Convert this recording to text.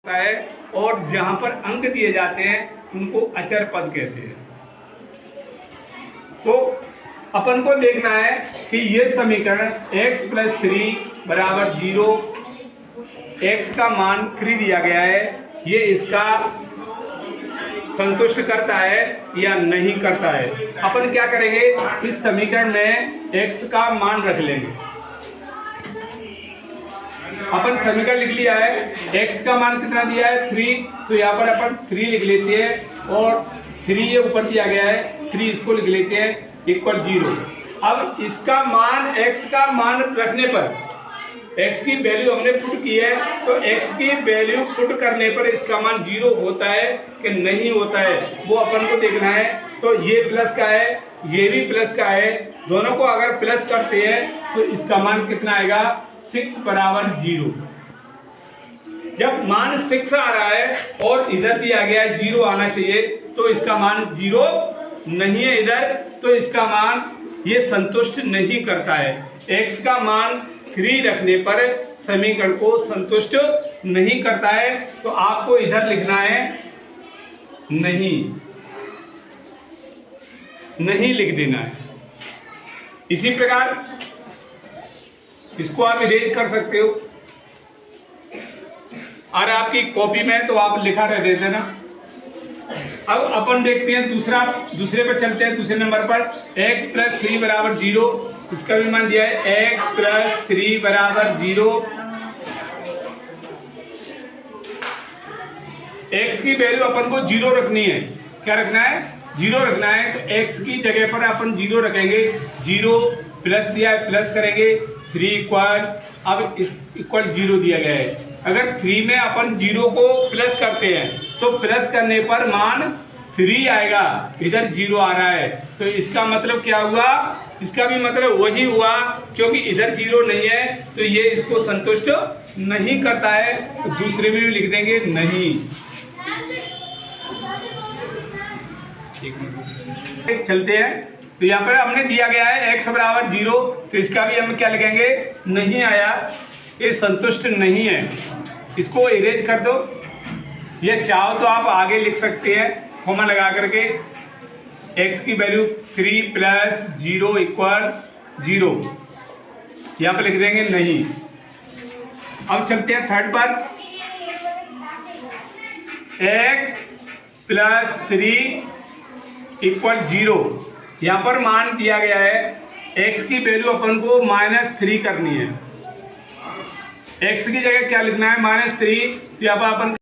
है और जहां पर अंक दिए जाते हैं उनको अचर पद कहते हैं। तो अपन को देखना है कि ये समीकरण x + 3 = 0, x का मान 3 दिया गया है, ये इसका संतुष्ट करता है या नहीं करता है। अपन क्या करेंगे, इस समीकरण में x का मान रख लेंगे। अपन समीकरण लिख लिया है, x का मान कितना दिया है 3, तो यहाँ पर अपन 3 लिख लेते हैं और 3 ये ऊपर दिया गया है, 3 इसको लिख लेते हैं = 0। अब इसका मान x का मान रखने पर x की वैल्यू हमने पुट की है, तो x की वैल्यू पुट करने पर इसका मान 0 होता है कि नहीं होता है वो अपन को देखना है। तो ये प्लस का है, ये भी प्लस का है, दोनों को अगर प्लस करते हैं तो इसका मान कितना आएगा 6 = 0। जब मान 6 आ रहा है और इधर दिया गया है 0 आना चाहिए, तो इसका मान 0 नहीं है इधर, तो इसका मान ये संतुष्ट नहीं करता है। x का मान 3 रखने पर समीकरण को संतुष्ट नहीं करता है, तो आपको इधर लिखना है नहीं लिख देना है। इसी प्रकार इसको आप इरेज कर सकते हो, और आपकी कॉपी में तो आप लिखा रह देते ना। अब अपन देखते हैं दूसरे पर चलते हैं। दूसरे नंबर पर x + 3 = 0, इसका भी मान दिया है x + 3 = 0। x की वैल्यू अपन को 0 रखनी है। क्या रखना है? 0 रखना है। तो x की जगह पर अपन 0 रखेंगे। 0 प्लस दिया है, प्लस करेंगे 3 = अब इक्वल 0 दिया गया है। अगर 3 में अपन 0 को प्लस करते हैं तो प्लस करने पर मान 3 आएगा, इधर 0 आ रहा है, तो इसका मतलब क्या हुआ? इसका भी मतलब वही हुआ, क्योंकि इधर 0 नहीं है तो ये इसको संतुष्ट नहीं करता है। तो दूसरे में भी लिख देंगे नहीं। चलते हैं। तो यहाँ पर हमने दिया गया है x = 0, तो इसका भी हम क्या लिखेंगे? नहीं आया, ये संतुष्ट नहीं है, इसको इरेज कर दो। ये चाहो तो आप आगे लिख सकते हैं कॉमा लगा करके, x की वैल्यू 3 + 0 = 0, यहाँ पर लिख देंगे नहीं। अब चलते हैं थर्ड पर, x + 3 = 0, यहाँ पर मान दिया गया है, x की वैल्यू अपन को -3 करनी है। x की जगह क्या लिखना है? -3, यहाँ पर अपन